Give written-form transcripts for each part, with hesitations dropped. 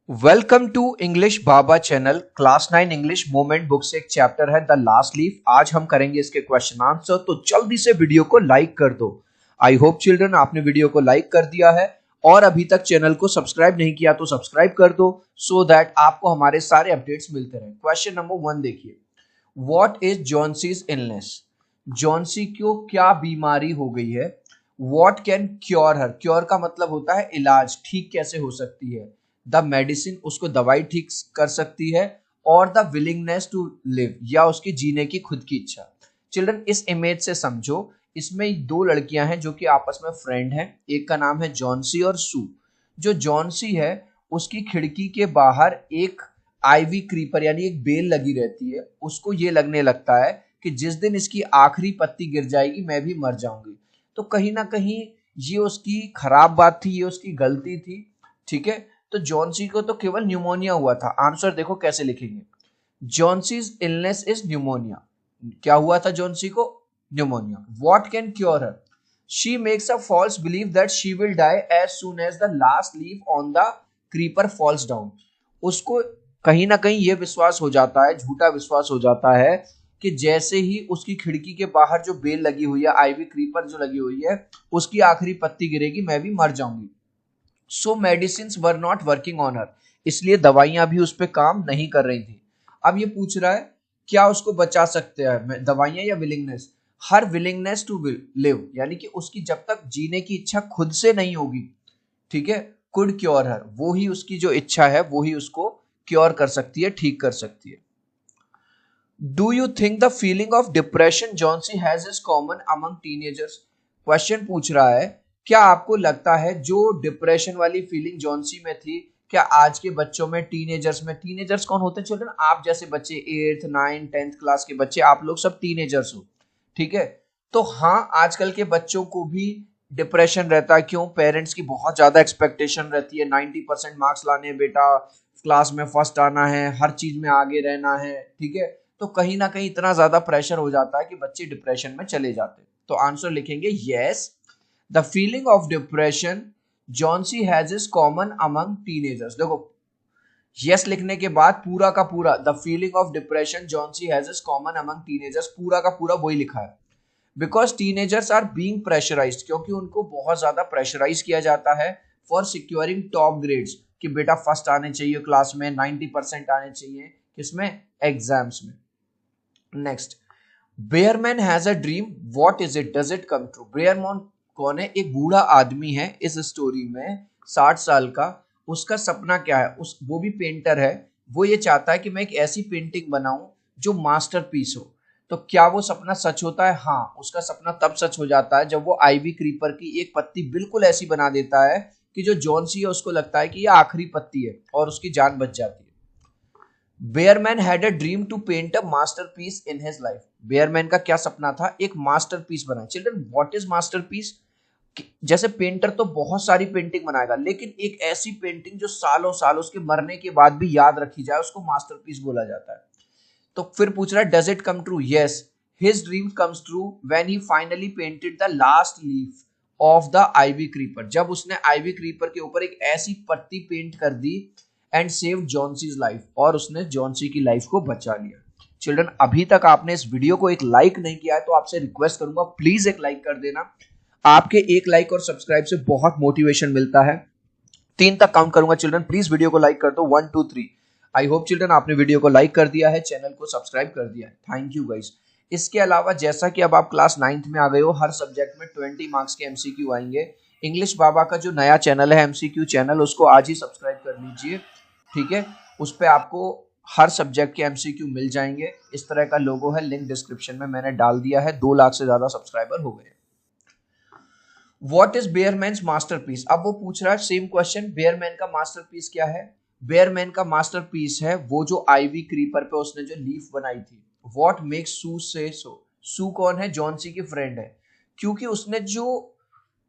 Welcome to English Baba channel. Class 9 English moment book से एक chapter है द लास्ट लीफ। आज हम करेंगे इसके क्वेश्चन आंसर, तो जल्दी से वीडियो को लाइक कर दो। आई होप चिल्ड्रन आपने वीडियो को लाइक कर दिया है और अभी तक चैनल को सब्सक्राइब नहीं किया तो सब्सक्राइब कर दो सो दैट आपको हमारे सारे अपडेट्स मिलते रहे। क्वेश्चन नंबर 1 देखिए, what is Johnsy's illness? Johnsy को क्या बीमारी हो गई है? What can cure her? Cure का मतलब होता है इलाज, ठीक कैसे हो सकती है। द मेडिसिन, उसको दवाई ठीक कर सकती है। और द विलिंगनेस टू लिव, या उसकी जीने की खुद की इच्छा। चिल्ड्रन इस इमेज से समझो, इसमें दो लड़कियां हैं जो कि आपस में फ्रेंड हैं। एक का नाम है जॉन्सी और सू। जो जॉन्सी है उसकी खिड़की के बाहर एक आईवी क्रीपर यानी एक बेल लगी रहती है। उसको ये लगने लगता है कि जिस दिन इसकी आखिरी पत्ती गिर जाएगी मैं भी मर जाऊंगी। तो कहीं ना कहीं ये उसकी खराब बात थी, ये उसकी गलती थी। ठीक है, तो जॉन्सी को तो केवल न्यूमोनिया हुआ था। आंसर देखो कैसे लिखेंगे, जॉन्सीज इलनेस इज न्यूमोनिया। क्या हुआ था जॉन्सी को? Pneumonia. What can cure her? She makes a false believe that she will die as soon as the last leaf on the creeper falls down. उसको कहीं ना कहीं यह विश्वास हो जाता है, झूठा विश्वास हो जाता है कि जैसे ही उसकी खिड़की के बाहर जो बेल लगी हुई है, आईवी क्रीपर जो लगी हुई है, उसकी आखिरी पत्ती गिरेगी मैं भी मर जाऊंगी। सो medicine were not working on her, इसलिए दवाइयां भी उस पर काम नहीं कर रही थी। अब ये पूछ रहा है क्या उसको बचा सकते हैं, दवाइयां या willingness? Her willingness to live, यानी कि उसकी जब तक जीने की इच्छा खुद से नहीं होगी, ठीक है, कुड क्योर हर, वो ही उसकी जो इच्छा है वो ही उसको क्योर कर सकती है, ठीक कर सकती है। Do you think the feeling of depression Johnsy has is common among teenagers? Question पूछ रहा है क्या आपको लगता है जो डिप्रेशन वाली फीलिंग जॉन्सी में थी, क्या आज के बच्चों में, टीनेजर्स में? टीनेजर्स कौन होते हैं चिल्ड्रन? आप जैसे बच्चे, 8th 9th 10th क्लास के बच्चे, आप लोग सब टीनेजर्स हो। ठीक है, तो हाँ, आजकल के बच्चों को भी डिप्रेशन रहता है। क्यों? पेरेंट्स की बहुत ज्यादा एक्सपेक्टेशन रहती है, 90% मार्क्स लाने हैं बेटा, क्लास में फर्स्ट आना है, हर चीज में आगे रहना है। ठीक है, तो कहीं ना कहीं इतना ज्यादा प्रेशर हो जाता है कि बच्चे डिप्रेशन में चले जाते हैं। तो आंसर लिखेंगे yes, the feeling of depression Johnsy has is common among teenagers. देखो, यस लिखने के बाद पूरा का पूरा the feeling of depression Johnsy has is common among teenagers, पूरा का पूरा वही लिखा है। Because teenagers are being pressurised, क्योंकि उनको बहुत ज्यादा प्रेशराइज किया जाता है फॉर सिक्योरिंग टॉप ग्रेड्स, कि बेटा फर्स्ट आने चाहिए क्लास में, 90% आने चाहिए किसमें? एग्जाम्स में। Next, Behrman has a dream, what is it, does it come true? Behrman कौन है? एक बूढ़ा आदमी है इस स्टोरी में, 60 साल का। उसका सपना क्या है? वो भी पेंटर है। वो ये चाहता है कि मैं एक ऐसी पेंटिंग बनाऊं जो मास्टरपीस हो। तो क्या वो सपना सच होता है? हाँ, उसका सपना तब सच हो जाता है जब वो आईवी क्रीपर की एक पत्ती बिल्कुल ऐसी बना देता है कि जो जॉन्सी है उसको लगता है कि ये आखिरी पत्ती है और उसकी जान बच जाती है। Behrman had a dream to paint a masterpiece in his life. Behrman का क्या सपना था? एक मास्टरपीस बनाए। Children what is masterpiece? जैसे पेंटर तो बहुत सारी पेंटिंग बनाएगा, लेकिन एक ऐसी पेंटिंग जो सालों साल उसके मरने के बाद भी याद रखी जाए, उसको मास्टरपीस बोला जाता है। तो फिर पूछ रहा है does it come true? Yes, his dream comes true when he finally painted the last leaf of the ivy creeper. जब उसने आईवी क्रीपर के ऊपर एक ऐसी पत्ती पेंट कर दी एंड सेव जॉन्सीज लाइफ, और उसने जॉन्सी की लाइफ को बचा लिया। चिल्ड्रन अभी तक आपने इस वीडियो को एक लाइक नहीं किया है तो आपसे रिक्वेस्ट करूंगा प्लीज एक लाइक कर देना। आपके एक लाइक और सब्सक्राइब से बहुत मोटिवेशन मिलता है। 3 तक काउंट करूंगा चिल्ड्रन, प्लीज वीडियो को लाइक कर दो, 1 2 3। आई होप चिल्ड्रन आपने वीडियो को लाइक कर दिया है, चैनल को सब्सक्राइब कर दिया है। Thank you guys. इसके अलावा जैसा कि अब आप क्लास 9th में आ गए हो, हर सब्जेक्ट में 20 मार्क्स के एमसीक्यू आएंगे। इंग्लिश बाबा का जो नया चैनल है एमसीक्यू चैनल, उसको आज ही सब्सक्राइब कर लीजिए। ठीक है, उस पर आपको हर सब्जेक्ट के एमसीक्यू मिल जाएंगे। इस तरह का लोगो है, लिंक डिस्क्रिप्शन में मैंने डाल दिया है। 2 लाख से ज्यादा सब्सक्राइबर हो गए। What is Behrman's masterpiece? अब वो पूछ रहा है सेम क्वेश्चन, बेयरमैन का मास्टरपीस क्या है? बेयरमैन का मास्टरपीस है वो जो आईवी क्रीपर पे उसने जो लीफ बनाई थी। व्हाट मेक्स सू से सो? सू कौन है? जॉन्सी की फ्रेंड है। क्योंकि उसने जो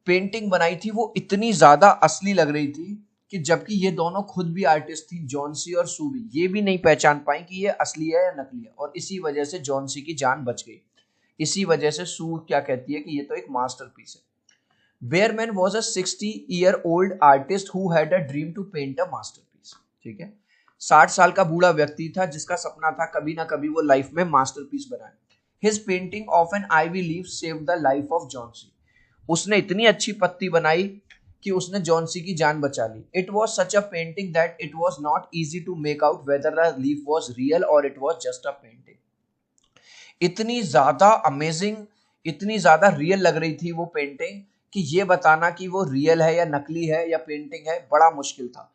पेंटिंग बनाई थी वो इतनी ज्यादा असली लग रही थी कि जबकि ये दोनों खुद भी आर्टिस्ट थी, जॉन्सी और सू भी, ये भी नहीं पहचान पाई कि ये असली है या नकली है, और इसी वजह से जॉन्सी की जान बच गई। इसी वजह से सू क्या कहती है कि ये तो एक मास्टरपीस है। Behrman was a 60-year-old artist who had a dream to paint a masterpiece. ठीक है। 60 साल का बूढ़ा व्यक्ति था जिसका सपना था कभी ना कभी वो लाइफ में मास्टरपीस बनाए। His painting of an ivy leaf saved the life of Johnsy. उसने इतनी अच्छी पत्ती बनाई कि उसने जॉन्सी की जान बचा ली। It was such a painting that it was not easy to make out whether the leaf was real और it was just a painting. इतनी ज्यादा अमेजिंग, इतनी ज्यादा रियल लग रही थी वो पेंटिंग कि ये बताना कि वो रियल है या नकली है या पेंटिंग है बड़ा मुश्किल था।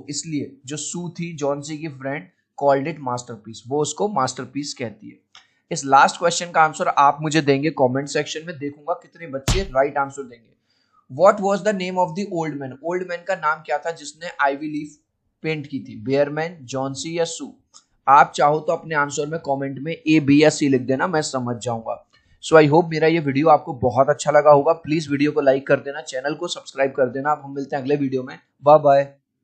इसलिए जो सू थी जॉन्सी की फ्रेंड कॉल्ड इट मास्टरपीस, वो उसको मास्टरपीस कहती है। इस लास्ट क्वेश्चन का आंसर आप मुझे देंगे कमेंट सेक्शन में, देखूंगा कितने बच्चे राइट आंसर देंगे। What was the name of the old man? Old man का नाम क्या था जिसने आईवी लीफ पेंट की थी? बेयरमैन, जॉन्सी या सू? आप चाहो तो अपने आंसर में कमेंट में ए, बी या सी लिख देना, मैं समझ जाऊंगा। सो आई होप मेरा ये वीडियो आपको बहुत अच्छा लगा होगा। प्लीज वीडियो को लाइक कर देना, चैनल को सब्सक्राइब कर देना। अब हम मिलते हैं अगले वीडियो में। Bye bye.